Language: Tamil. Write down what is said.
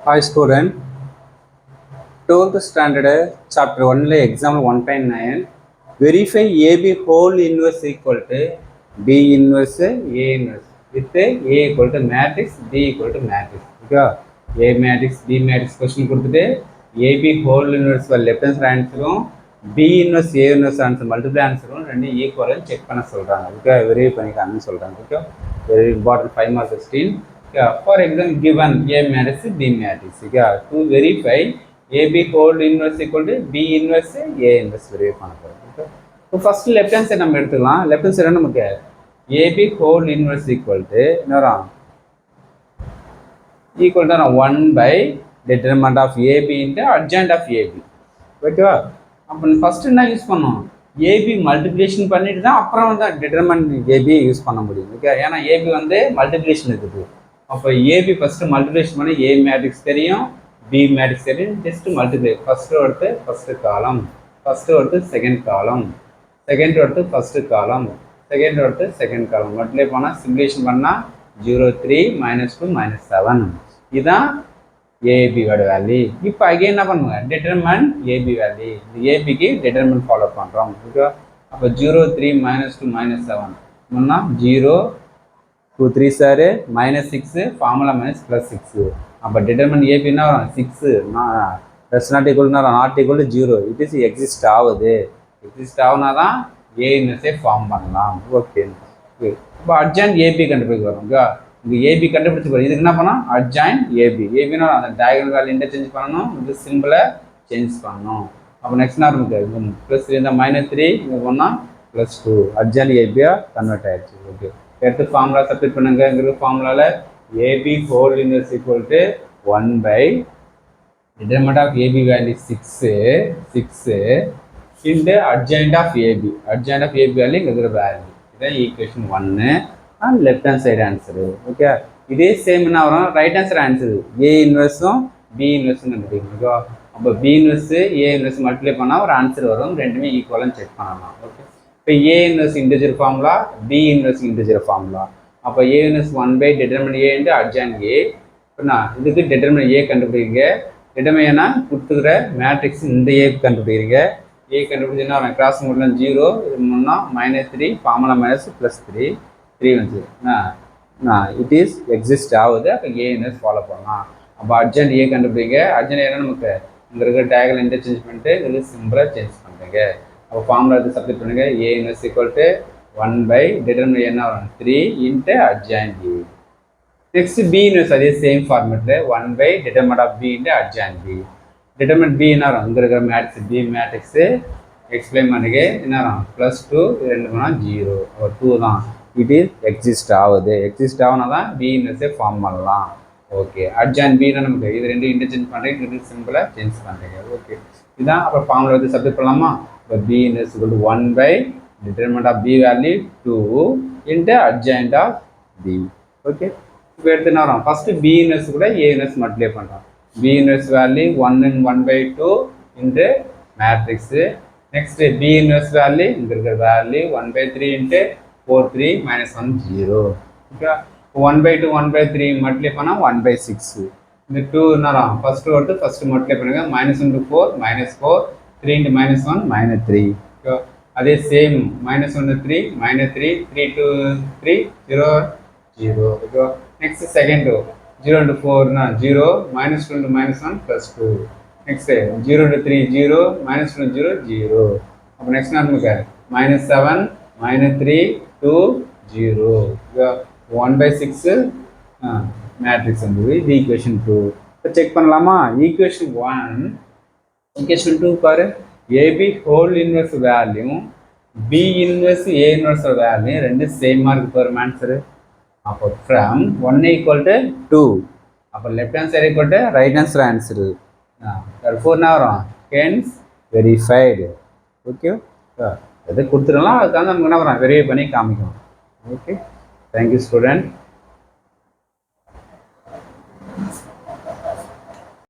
Hi student, 12th standard chapter 1 example 1.9 verify AB whole inverse equal to B inverse A inverse with A equal to matrix B equal to matrix. Okay, A matrix B matrix question கொடுத்துட்டு AB whole inverse left hand side answer B inverse A inverse answer multiple answer ரெண்டு ஈக்குவல் செக் பண்ண சொல்றாங்க. ஓகே, வெரி பண்ணிக்கான்னு சொல்றாங்க. Okay, very important 5 mark question. Yeah, for example, given A matrix, B matrix. Yeah, to verify AB whole inverse equal to B inverse A inverse verify பண்ண போறோம். Okay. So first left hand side நம்ம எடுத்துக்கலாம். Left hand side நமக்கு AB whole inverse equal to என்னடா equal to 1 by determinant of AB into adjoint of AB. ஓகேவா? அப்போ ஃபர்ஸ்ட் என்ன யூஸ் பண்ணோம்? AB மல்டிப்ளிகேஷன் பண்ணிட்டு தான் அப்புறம் வந்து டிட்டர்மினன்ட் AB யூஸ் பண்ண முடியும். ஓகே, ஏன்னா AB வந்து மல்டிப்ளிகேஷன் இருக்குது. அப்போ ஏபி ஃபஸ்ட்டு மல்டிப்ளிகேஷன் பண்ணி ஏ மேட்ரிக்ஸ் தெரியும், பி மேட்ரிக்ஸ் தெரியும், ஜஸ்ட் மல்டிப்ளை. ஃபஸ்ட்டு எடுத்து ஃபஸ்ட்டு காலம், ஃபஸ்ட்டு எடுத்து செகண்ட் காலம், செகண்ட் எடுத்து ஃபஸ்ட்டு காலம், செகண்ட் எடுத்து செகண்ட் காலம் மல்டிப்ளை பண்ணால் சிம்ப்ளிகேஷன் பண்ணால் 0 3 -2 -7 இதுதான் ஏபியோட வேல்யூ. இப்போ அகைன் என்ன பண்ணுங்க, டிட்டர்மினன்ட் ஏபி வேல்யூ. இந்த ஏபிக்கு டிட்டர்மினன்ட் ஃபாலோ பண்ணுறோம். ஓகே, அப்போ 0 3 -2 -7 முன்னா 0 2 3 சார் -6 ஃபார்முலா -+6. அப்போ டிட்டர்மினன்ட் ஏபி என்ன வரும் 6 plus not equal 0. It is exist ஆகுது. எக்ஸிஸ்ட் ஆகுனா தான் ஏ இன்வெர்ஸே ஃபார்ம் பண்ணலாம். ஓகே, இப்போ அட்ஜாயின்ட் ஏபி கண்டுபிடிக்க வரும். ஓகே, இங்கே ஏபி கண்டுபிடிச்சி போகிறோம். இதுக்கு என்ன பண்ணோம், அட்ஜாயின்ட் ஏபி. ஏபினா அந்த டயகனல் வேல்யூ இன்டர்சேஞ்ச் பண்ணணும், இது சிம்பிளை சேஞ்ச் பண்ணணும். அப்போ நெக்ஸ்ட் என்ன இருக்கும், ப்ளஸ் இருந்தால் -3 இங்கே போனால் +2 அட்ஜாயின்ட் ஏபியாக கன்வெர்ட் ஆயிடுச்சு. ஓகே, எடுத்து ஃபார்முலா சப்ஸ்டிட் பண்ணுங்க. இங்கே ஃபார்முலாவில் AB whole inverse equal to 1 by determinant of AB value 6 into adjoint of AB. Adjoint of AB value இங்கே இருக்கிற வேல்யூ. இதான் equation 1 and left hand side answer. Okay, இதே சேம் என்ன வரும், right hand side answer A இன்வெர்ஸும் பி இன்வெர்ஸும் கண்டுபிடிக்கணும். ஓகே, அப்போ B inverse A inverse multiply பண்ணால் ஒரு ஆன்சர் வரும். ரெண்டுமே ஈக்குவலாக செக் பண்ணலாம். ஓகே, இப்போ A inverse integer formula, B inverse integer formula. அப்போ A inverse 1 by determinant A into adjoint A. இப்போ நான் இதுக்கு டிட்டர்மினன்ட் ஏ கண்டுபிடிங்க. டிட்டர்மினா கொடுத்துக்கிற மேட்ரிக்ஸ் இந்த ஏ கண்டுபிடிக்கிறீங்க. ஏ கண்டுபிடிச்சுன்னா அவன் கிராஸ் மூடலாம் 0 இது முன்னா -3 ஃபார்முலா +3 3 வந்து இட் இஸ் எக்ஸிஸ்ட் ஆகுது. அப்போ ஏ இன்வெர்ஸ் ஃபாலோ பண்ணலாம். அப்போ அர்ஜென்ட் ஏ கண்டுபிடிங்க. அர்ஜென்ட் ஏன்னா நமக்கு இங்கே இருக்கிற டயகனல் இன்டர்சேஞ்ச் பண்ணிட்டு இது சிம்பிளாக சேஞ்ச் பண்ணுறீங்க. அப்போ ஃபார்முலா எடுத்து சப்ஸ்டிட் பண்ணுங்க. A inverse equal to 1 by determinant என்ன வரும் 3 into adjoint A. Next B inverse அதே சேம் ஃபார்மேட்டில் 1 by determinant of B into adjoint B. Determinant B என்ன வரும், இங்கே இருக்கிற மேட்ரிக்ஸ் பி மேட்ரிக்ஸு எக்ஸ்பிளைன் பண்ணுங்க. என்ன வரும் +2 2 போனால் 0 ஒரு 2 தான். இட் இஸ் எக்ஸிஸ்ட் ஆகுது. எக்ஸிஸ்ட் ஆகுனா தான் பி இன்வெர்ஸே ஃபார்ம் பண்ணலாம். ஓகே, அட்ஜாயின்ட் பின்னா நமக்கு இது ரெண்டு இன்டர்சேஞ்ச் பண்ணுறீங்க, இது சிம்பிளாக சேஞ்ச் பண்ணுறீங்க. ஓகே, இதுதான் அப்போ ஃபார்முலா வந்து சப்ஸ்டிட் பண்ணலாமா. இப்போ B inverse equal to 1 by determinant of B value 2 into adjoint of B. Okay, இப்போ எடுத்து என்ன வரும், ஃபஸ்ட்டு பி இன்வெர்ஸ் கூட ஏ இன்வெர்ஸ் மல்டிப்ளை பண்ணுறோம். B inverse value 1 and 1 by 2 into matrix. Next B inverse value இங்கே இருக்கிற value 1 by 3 into 4 3 -1 0. Okay, 1 by 2 1 by 3 multiply பண்ணால் 1 by 6. இந்த 2 என்ன ஃபஸ்ட்டு எடுத்து ஃபஸ்ட்டு மல்டிப்ளை பண்ணுங்கள். -1 into 4 -4 3 into -1 -3. ஓகே, அதே same -1 to 3 -3 3 to 3 0 0. Okay, next second 0 into 4 0 -2 into -1 +2. Next 0 into 3 0 -2 0 0. அப்போ நெக்ஸ்ட் என்ன நமக்கு -7 -3 2 0. 1 by 6 மேட்ரிக்ஸ் வந்து இது ஈக்குவேஷன் 2. இப்போ செக் பண்ணலாமா. ஈக்குவேஷன் 1 ஈக்குவேஷன் 2 பாரு, AB whole inverse value B inverse A inverse value ரெண்டு சேமாக இருக்கு பாரு ஆன்சரு. அப்போ ஃப்ரம் 1 ஈக்குவல் டு 2 அப்போ left hand side equal to right hand side answer. therefore என்ன வரும், hence verified. ஓகே, எது கொடுத்துருலாம் அதுக்காக நமக்கு என்ன வரும் வெரிஃபை பண்ணி காமிக்கணும். Okay, thank you student.